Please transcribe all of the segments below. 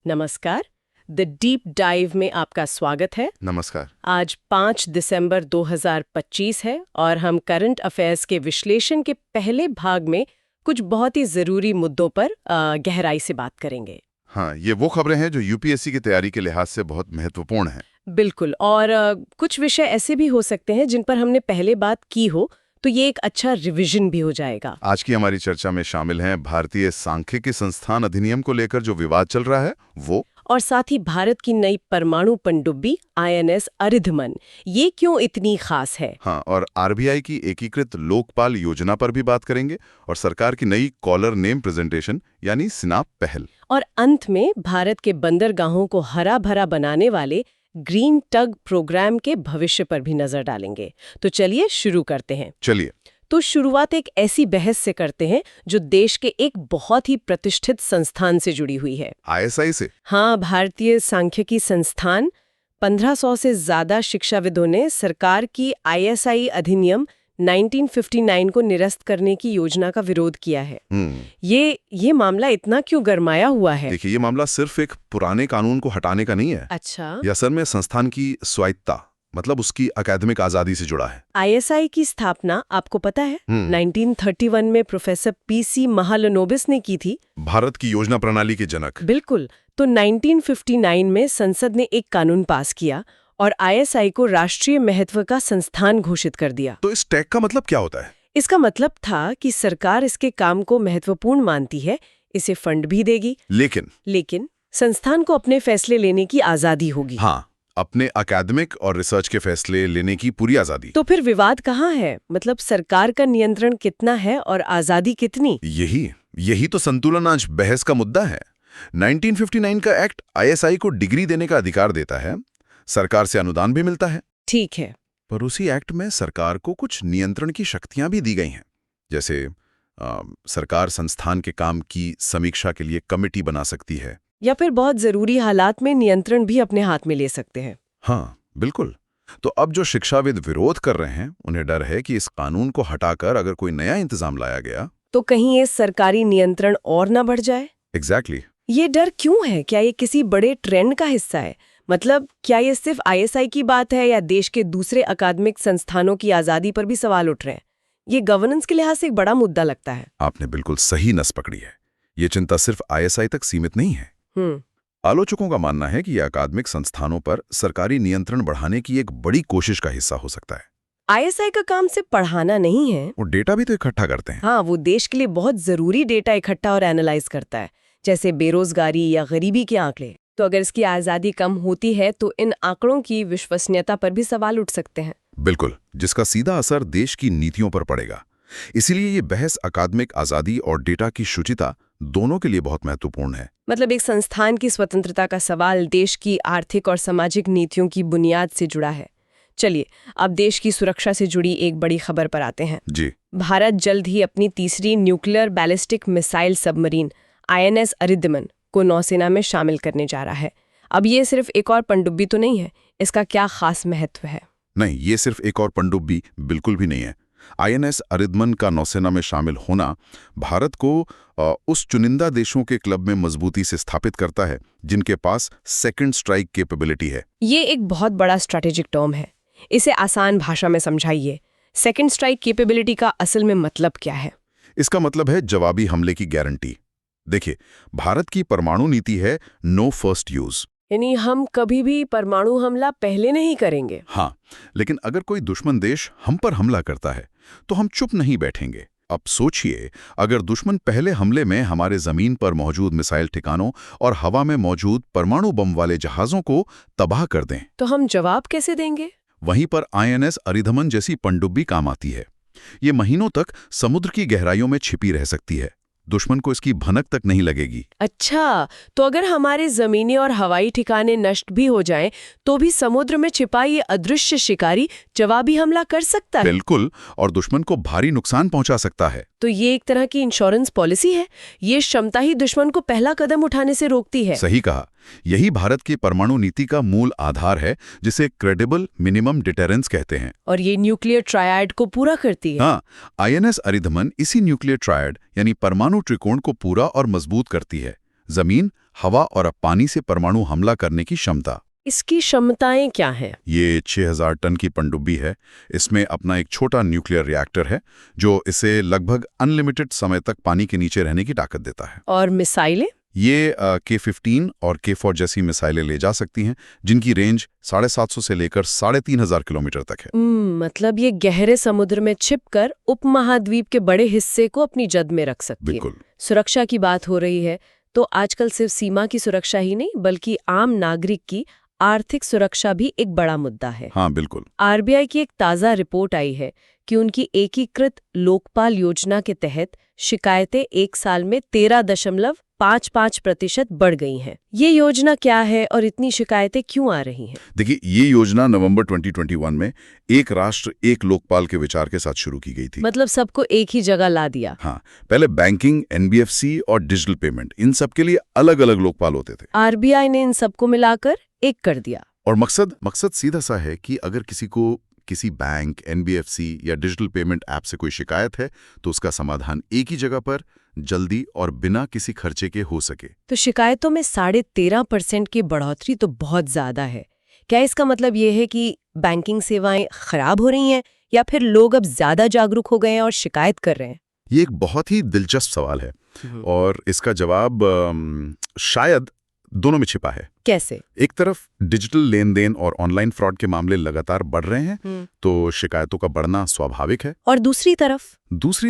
नमस्कार। The deep dive में आपका स्वागत है। नमस्कार। आज 5 दिसंबर 2025 है और हम करंट अफेयर्स के विश्लेषण के पहले भाग में कुछ बहुत ही ज़रूरी मुद्दों पर गहराई से बात करेंगे। हाँ, ये वो खबरें हैं जो यूपीएससी की तैयारी के लिहाज से बहुत महत्वपूर्ण हैं। बिल्कुल। और कुछ विषय ऐसे भी हो सकते हैं जिन पर हमने पहले बात की हो, तो ये एक अच्छा रिवीजन भी हो जाएगा। आज की हमारी चर्चा में शामिल हैं भारतीय सांख्यिकी संस्थान अधिनियम को लेकर जो विवाद चल रहा है वो, और साथ ही भारत की नई परमाणु पनडुब्बी INS अरिधमन, ये क्यों इतनी खास है। हाँ, और आरबीआई की एकीकृत लोकपाल योजना पर भी बात करेंगे और सरकार की नई कॉलर नेम प्रेजेंटेशन यानी सिनाप पहल। और अंत में भारत के बंदरगाहों को हरा भरा बनाने वाले ग्रीन टग प्रोग्राम के भविष्य पर भी नजर डालेंगे। तो चलिए शुरू करते हैं। चलिए। तो शुरुआत एक ऐसी बहस से करते हैं जो देश के एक बहुत ही प्रतिष्ठित संस्थान से जुड़ी हुई है। ISI से? हाँ, भारतीय सांख्यिकी संस्थान। 1500 से ज्यादा शिक्षाविदों ने सरकार की ISI अधिनियम 1959 को निरस्त करने की योजना का विरोध किया है। ये मामला इतना क्यों गरमाया हुआ है? देखिए, ये मामला सिर्फ एक पुराने कानून को हटाने का नहीं है। अच्छा। यह असल में संस्थान की स्वायत्ता, मतलब उसकी अकादमिक आजादी से जुड़ा है। ISI की स्थापना आपको पता है 1931 में प्रोफेसर PC महालनोबिस ने की थी। भारत की योजना प्रणाली के जनक। बिल्कुल। तो 1959 में संसद ने एक कानून पास किया और ISI को राष्ट्रीय महत्व का संस्थान घोषित कर दिया। तो इस टैग का मतलब क्या होता है? इसका मतलब था कि सरकार इसके काम को महत्वपूर्ण मानती है, इसे फंड भी देगी, लेकिन संस्थान को अपने फैसले लेने की आजादी होगी। हाँ, अपने अकादमिक और रिसर्च के फैसले लेने की पूरी आजादी। तो फिर विवाद कहाँ है? मतलब सरकार का नियंत्रण कितना है और आजादी कितनी? यही तो संतुलन आज बहस का मुद्दा है। 1959 का एक्ट ISI को डिग्री देने का अधिकार देता है, सरकार से अनुदान भी मिलता है। ठीक है। पर उसी एक्ट में सरकार को कुछ नियंत्रण की शक्तियां भी दी गई हैं। जैसे सरकार संस्थान के काम की समीक्षा के लिए कमेटी बना सकती है, या फिर बहुत जरूरी हालात में नियंत्रण भी अपने हाथ में ले सकते हैं। हाँ, बिल्कुल। तो अब जो शिक्षाविद विरोध कर रहे हैं, उन्हें डर है कि इस कानून को हटाकर अगर कोई नया इंतजाम लाया गया तो कहीं ये सरकारी नियंत्रण और ना बढ़ जाए। एग्जैक्टली। ये डर क्यों है? क्या ये किसी बड़े ट्रेंड का हिस्सा है? मतलब क्या ये सिर्फ ISI की बात है या देश के दूसरे अकादमिक संस्थानों की आजादी पर भी सवाल उठ रहे हैं? ये गवर्नेंस के लिहाज से एक बड़ा मुद्दा लगता है। आपने बिल्कुल सही नस पकड़ी है। ये चिंता सिर्फ ISI तक सीमित नहीं है। आलोचकों का मानना है कि यह अकादमिक संस्थानों पर सरकारी नियंत्रण बढ़ाने की एक बड़ी कोशिश का हिस्सा हो सकता है। ISI का काम सिर्फ पढ़ाना नहीं है, वो डेटा भी तो इकट्ठा करते हैं। हाँ, वो देश के लिए बहुत जरूरी डेटा इकट्ठा और एनालाइज करता है, जैसे बेरोजगारी या गरीबी के आंकड़े। तो अगर इसकी आजादी कम होती है तो इन आंकड़ों की विश्वसनीयता पर भी सवाल उठ सकते हैं। बिल्कुल, जिसका सीधा असर देश की नीतियों पर पड़ेगा। इसीलिए ये बहस अकादमिक आजादी और डेटा की शुचिता दोनों के लिए बहुत महत्वपूर्ण है। मतलब एक संस्थान की स्वतंत्रता का सवाल देश की आर्थिक और सामाजिक नीतियों की बुनियाद से जुड़ा है। चलिए, अब देश की सुरक्षा से जुड़ी एक बड़ी खबर पर आते हैं। जी। भारत जल्द ही अपनी तीसरी nuclear ballistic missile submarine INS Aridhaman को नौसेना में शामिल करने जा रहा है। अब ये सिर्फ एक और पनडुब्बी तो नहीं है, इसका क्या खास महत्व है? नहीं, ये सिर्फ एक और पनडुब्बी बिल्कुल भी नहीं है। INS अरिधमन का नौसेना में शामिल होना भारत को उस चुनिंदा देशों के क्लब में मजबूती से स्थापित करता है जिनके पास सेकंड स्ट्राइक कैपेबिलिटी है। ये एक बहुत बड़ा स्ट्रैटेजिक टर्म है, इसे आसान भाषा में समझाइए। सेकंड स्ट्राइक कैपेबिलिटी का असल में मतलब क्या है? इसका मतलब है जवाबी हमले की गारंटी। देखिए, भारत की परमाणु नीति है नो फर्स्ट यूज, यानी हम कभी भी परमाणु हमला पहले नहीं करेंगे। हाँ, लेकिन अगर कोई दुश्मन देश हम पर हमला करता है तो हम चुप नहीं बैठेंगे। अब सोचिए, अगर दुश्मन पहले हमले में हमारे जमीन पर मौजूद मिसाइल ठिकानों और हवा में मौजूद परमाणु बम वाले जहाजों को तबाह कर दें, तो हम जवाब कैसे देंगे? वहीं पर INS अरिधमन जैसी पनडुब्बी काम आती है। ये महीनों तक समुद्र की गहराइयों में छिपी रह सकती है, दुश्मन को इसकी भनक तक नहीं लगेगी। अच्छा, तो अगर हमारे जमीनी और हवाई ठिकाने नष्ट भी हो जाएं, तो भी समुद्र में छिपा ये अदृश्य शिकारी जवाबी हमला कर सकता है। बिल्कुल, और दुश्मन को भारी नुकसान पहुंचा सकता है। तो ये एक तरह की इंश्योरेंस पॉलिसी है। ये क्षमता ही दुश्मन को पहला कदम उठाने से रोकती है। सही कहा। यही भारत की परमाणु नीति का मूल आधार है, जिसे क्रेडिबल मिनिमम डिटेरेंस कहते हैं। और ये न्यूक्लियर ट्रायड को पूरा करती है। हाँ, INS अरिधमन इसी न्यूक्लियर ट्रायड यानी परमाणु त्रिकोण को पूरा और मजबूत करती है। जमीन, हवा और पानी से परमाणु हमला करने की क्षमता। इसकी क्षमताएं क्या हैं? ये 6000 टन की पनडुब्बी है। इसमें अपना एक छोटा न्यूक्लियर रिएक्टर है जो इसे लगभग अनलिमिटेड समय तक पानी के नीचे रहने की ताकत देता है। और मिसाइलें? ये K-15 और K-4 जैसी मिसाइलें ले जा सकती हैं, जिनकी रेंज 750 से लेकर 3500 किलोमीटर तक है। मतलब ये गहरे समुद्र में छिपकर उपमहाद्वीप के बड़े हिस्से को अपनी जद में रख सकती है। बिल्कुल। सुरक्षा की बात हो रही है तो आजकल सिर्फ सीमा की सुरक्षा ही नहीं बल्कि आम नागरिक की आर्थिक सुरक्षा भी एक बड़ा मुद्दा है। हाँ, बिल्कुल। आरबीआई की एक ताज़ा रिपोर्ट आई है कि उनकी एकीकृत लोकपाल योजना के तहत शिकायतें एक साल में 13.55% बढ़ गई हैं। ये योजना क्या है और इतनी शिकायतें क्यों आ रही हैं? देखिए, ये योजना नवंबर 2021 में एक राष्ट्र एक लोकपाल के विचार के साथ शुरू की गई थी। मतलब सबको एक ही जगह ला दिया। हाँ, पहले बैंकिंग, एनबीएफसी और डिजिटल पेमेंट, इन सब के लिए अलग अलग लोकपाल होते थे। आरबीआई ने इन सबको मिलाकर एक कर दिया। और मकसद सीधा सा है कि अगर किसी को किसी बैंक, एनबीएफसी या डिजिटल पेमेंट ऐप से कोई शिकायत है तो उसका समाधान एक ही जगह पर जल्दी और बिना किसी खर्चे के हो सके। तो शिकायतों में 13.5% की बढ़ोतरी तो बहुत ज्यादा है। क्या इसका मतलब ये है कि बैंकिंग सेवाएं खराब हो रही हैं या फिर लोग अब ज्यादा जागरूक हो गए हैं और शिकायत कर रहे हैं? ये एक बहुत ही दिलचस्प सवाल है और इसका जवाब शायद दोनों में छिपा है। कैसे? एक तरफ डिजिटल लेन देन और ऑनलाइन फ्रॉड के मामले लगातार बढ़ रहे हैं तो शिकायतों का बढ़ना स्वाभाविक है। और दूसरी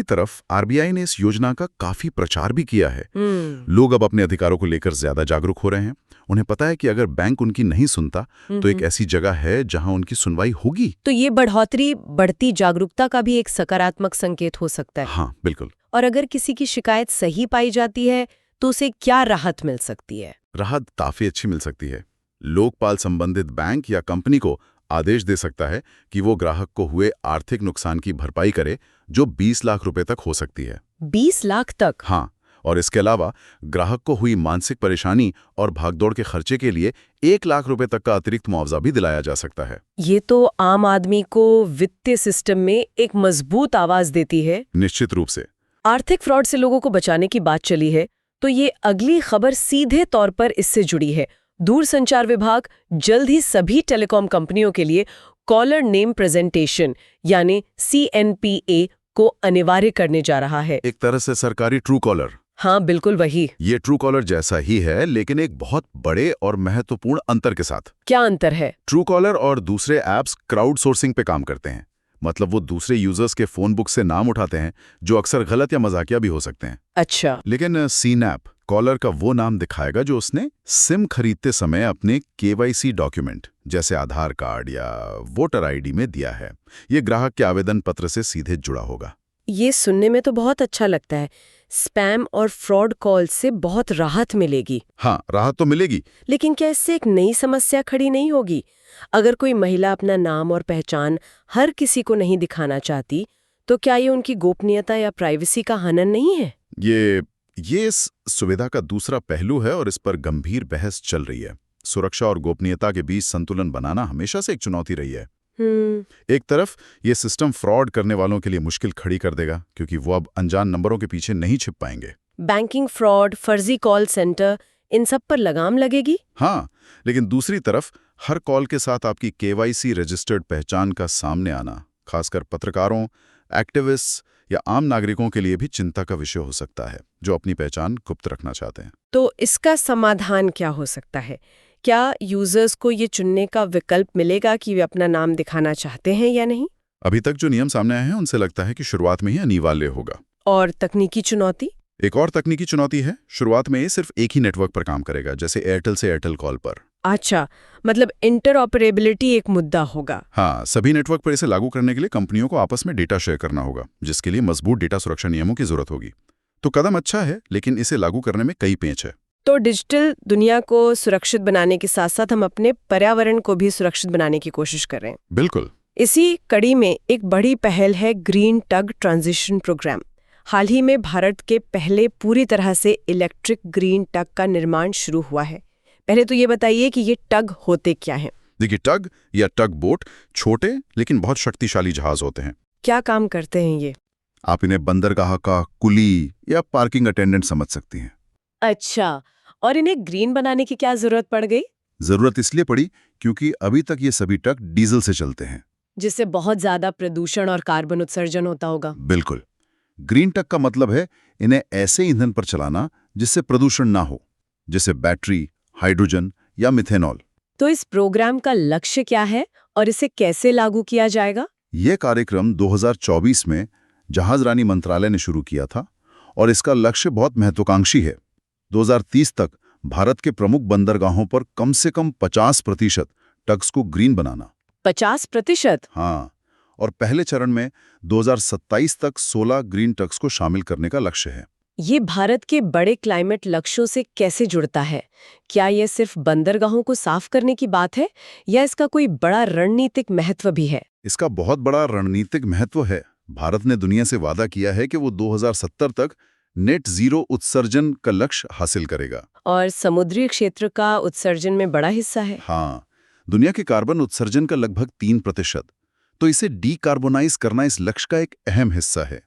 तरफ आरबीआई ने इस योजना का काफी प्रचार भी किया है। लोग अब अपने अधिकारों को लेकर ज्यादा जागरूक हो रहे हैं। उन्हें पता है कि अगर बैंक उनकी नहीं सुनता तो एक ऐसी जगह है जहां उनकी सुनवाई होगी। तो ये बढ़ोतरी बढ़ती जागरूकता का भी एक सकारात्मक संकेत हो सकता है। हाँ, बिल्कुल। और अगर किसी की शिकायत सही पाई जाती है तो उसे क्या राहत मिल सकती है? राहत काफी अच्छी मिल सकती है। लोकपाल संबंधित बैंक या कंपनी को आदेश दे सकता है कि वो ग्राहक को हुए आर्थिक नुकसान की भरपाई करे, जो 20 लाख रुपए तक हो सकती है। 20 लाख तक? हाँ, और इसके अलावा ग्राहक को हुई मानसिक परेशानी और भागदौड़ के खर्चे के लिए 1 लाख रुपए तक का अतिरिक्त मुआवजा भी दिलाया जा सकता है। ये तो आम आदमी को वित्तीय सिस्टम में एक मजबूत आवाज देती है। निश्चित रूप से। आर्थिक फ्रॉड से लोगों को बचाने की बात चली है तो ये अगली खबर सीधे तौर पर इससे जुड़ी है। दूरसंचार विभाग जल्द ही सभी टेलीकॉम कंपनियों के लिए कॉलर नेम प्रेजेंटेशन यानी CNPA को अनिवार्य करने जा रहा है। एक तरह से सरकारी ट्रू कॉलर। हाँ, बिल्कुल वही। ये ट्रू कॉलर जैसा ही है, लेकिन एक बहुत बड़े और महत्वपूर्ण अंतर के साथ। क्या अंतर है? ट्रू कॉलर और दूसरे ऐप्स क्राउड सोर्सिंग पे काम करते हैं। मतलब वो दूसरे यूजर्स के फोन बुक से नाम उठाते हैं जो अक्सर गलत या मजाकिया भी हो सकते हैं। अच्छा। लेकिन सीनैप कॉलर का वो नाम दिखाएगा जो उसने सिम खरीदते समय अपने KYC डॉक्यूमेंट जैसे आधार कार्ड या वोटर ID में दिया है। ये ग्राहक के आवेदन पत्र से सीधे जुड़ा होगा। ये सुनने में तो बहुत अच्छा लगता है। स्पैम और फ्रॉड कॉल से बहुत राहत मिलेगी। हाँ, राहत तो मिलेगी। लेकिन क्या इससे एक नई समस्या खड़ी नहीं होगी? अगर कोई महिला अपना नाम और पहचान हर किसी को नहीं दिखाना चाहती तो क्या ये उनकी गोपनीयता या प्राइवेसी का हनन नहीं है? ये इस सुविधा का दूसरा पहलू है और इस पर गंभीर बहस चल रही है। सुरक्षा और गोपनीयता के बीच संतुलन बनाना हमेशा से एक चुनौती रही है। एक तरफ ये सिस्टम फ्रॉड करने वालों के लिए मुश्किल खड़ी कर देगा क्योंकि वो अब अनजान नंबरों के पीछे नहीं छिप पाएंगे। बैंकिंग फ्रॉड, फर्जी कॉल सेंटर, इन सब पर लगाम लगेगी। हाँ, लेकिन दूसरी तरफ हर कॉल के साथ आपकी KYC रजिस्टर्ड पहचान का सामने आना, खासकर पत्रकारों, एक्टिविस्ट या आम नागरिकों के लिए भी चिंता का विषय हो सकता है जो अपनी पहचान गुप्त रखना चाहते हैं। तो इसका समाधान क्या हो सकता है? क्या यूजर्स को ये चुनने का विकल्प मिलेगा कि वे अपना नाम दिखाना चाहते हैं या नहीं? अभी तक जो नियम सामने आए हैं उनसे लगता है कि शुरुआत में ही अनिवार्य होगा। और तकनीकी चुनौती? एक और तकनीकी चुनौती है। शुरुआत में ये सिर्फ एक ही नेटवर्क पर काम करेगा, जैसे एयरटेल से एयरटेल कॉल पर। अच्छा, मतलब इंटरऑपरेबिलिटी एक मुद्दा होगा। हाँ, सभी नेटवर्क पर इसे लागू करने के लिए कंपनियों को आपस में डेटा शेयर करना होगा, जिसके लिए मजबूत डेटा सुरक्षा नियमों की जरूरत होगी। तो कदम अच्छा है, लेकिन इसे लागू करने में कई पेंच है। तो डिजिटल दुनिया को सुरक्षित बनाने के साथ साथ हम अपने पर्यावरण को भी सुरक्षित बनाने की कोशिश कर रहे हैं। बिल्कुल। इसी कड़ी में एक बड़ी पहल है ग्रीन टग ट्रांजिशन प्रोग्राम। हाल ही में भारत के पहले पूरी तरह से इलेक्ट्रिक ग्रीन टग का निर्माण शुरू हुआ है। पहले तो ये बताइए कि ये टग होते क्या हैं? देखिए, टग या टग बोट छोटे लेकिन बहुत शक्तिशाली जहाज होते हैं। क्या काम करते हैं ये? आप इन्हें बंदरगाह का कुली या पार्किंग अटेंडेंट समझ सकती हैं। अच्छा, और इन्हें ग्रीन बनाने की क्या जरूरत पड़ गई? जरूरत इसलिए पड़ी क्योंकि अभी तक ये सभी ट्रक डीजल से चलते हैं। जिससे बहुत ज्यादा प्रदूषण और कार्बन उत्सर्जन होता होगा। बिल्कुल। ग्रीन ट्रक का मतलब है इन्हें ऐसे ईंधन पर चलाना जिससे प्रदूषण ना हो, जैसे बैटरी, हाइड्रोजन या मिथेनॉल। तो इस प्रोग्राम का लक्ष्य क्या है और इसे कैसे लागू किया जाएगा? यह कार्यक्रम 2024 में जहाजरानी मंत्रालय ने शुरू किया था और इसका लक्ष्य बहुत महत्वाकांक्षी है। 2030 तक भारत के प्रमुख बंदरगाहों पर कम से कम 50% ट्रक्स को ग्रीन बनाना। 50%? हाँ, और पहले चरण में 2027 तक 16 ग्रीन ट्रक्स को शामिल करने का लक्ष्य है। ये भारत के बड़े क्लाइमेट लक्ष्यों से कैसे जुड़ता है? क्या यह सिर्फ बंदरगाहों को साफ करने की बात है या इसका कोई बड़ा रणनीतिक महत्व भी है? इसका बहुत बड़ा रणनीतिक महत्व है। भारत ने दुनिया से वादा किया है कि वो 2070 तक नेट जीरो उत्सर्जन का लक्ष्य हासिल करेगा। और समुद्री क्षेत्र का उत्सर्जन में बड़ा हिस्सा है। हाँ, दुनिया के कार्बन उत्सर्जन का लगभग 3%। तो इसे डीकार्बोनाइज करना इस लक्ष्य का एक अहम हिस्सा है।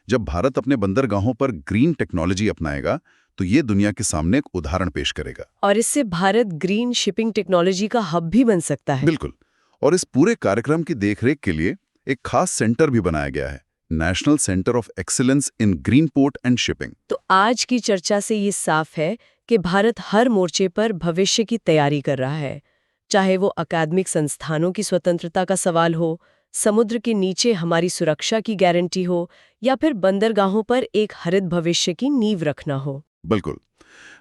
जब भारत अपने बंदरगाहों पर ग्रीन टेक्नोलॉजी अपनाएगा तो ये दुनिया के सामने एक उदाहरण पेश करेगा। और इससे भारत ग्रीन शिपिंग टेक्नोलॉजी का हब भी बन सकता है। बिल्कुल। और इस पूरे कार्यक्रम की देखरेख के लिए एक खास सेंटर भी बनाया गया है, national centre of excellence in green port and shipping. तो आज की चर्चा से ये साफ है कि भारत हर मोर्चे पर भविष्य की तैयारी कर रहा है, चाहे वो अकादमिक संस्थानों की स्वतंत्रता का सवाल हो, समुद्र के नीचे हमारी सुरक्षा की गारंटी हो या फिर बंदरगाहों पर एक हरित भविष्य की नींव रखना हो। बिल्कुल।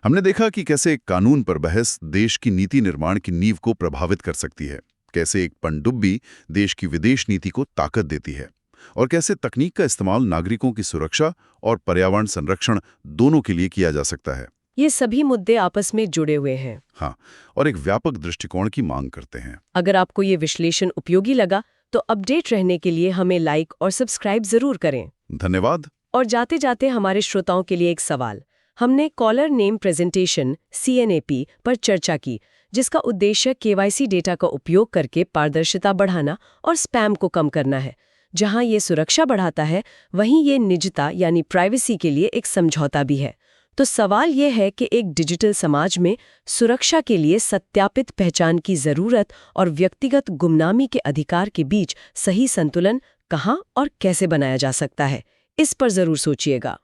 हमने देखा कि कैसे एक कानून पर बहस देश की नीति निर्माण की नींव को प्रभावित कर सकती है, कैसे एक पनडुब्बी देश की विदेश नीति को ताकत देती है, और कैसे तकनीक का इस्तेमाल नागरिकों की सुरक्षा और पर्यावरण संरक्षण दोनों के लिए किया जा सकता है। ये सभी मुद्दे आपस में जुड़े हुए हैं। हाँ, और एक व्यापक दृष्टिकोण की मांग करते हैं। अगर आपको ये विश्लेषण उपयोगी लगा तो अपडेट रहने के लिए हमें लाइक और सब्सक्राइब जरूर करें। धन्यवाद। और जाते जाते हमारे श्रोताओं के लिए एक सवाल। हमने कॉलर नेम प्रेजेंटेशन CNAP पर चर्चा की, जिसका उद्देश्य KYC डेटा का उपयोग करके पारदर्शिता बढ़ाना और स्पैम को कम करना है। जहां ये सुरक्षा बढ़ाता है, वहीं ये निजता यानी प्राइवेसी के लिए एक समझौता भी है। तो सवाल ये है कि एक डिजिटल समाज में सुरक्षा के लिए सत्यापित पहचान की जरूरत और व्यक्तिगत गुमनामी के अधिकार के बीच सही संतुलन कहाँ और कैसे बनाया जा सकता है? इस पर जरूर सोचिएगा।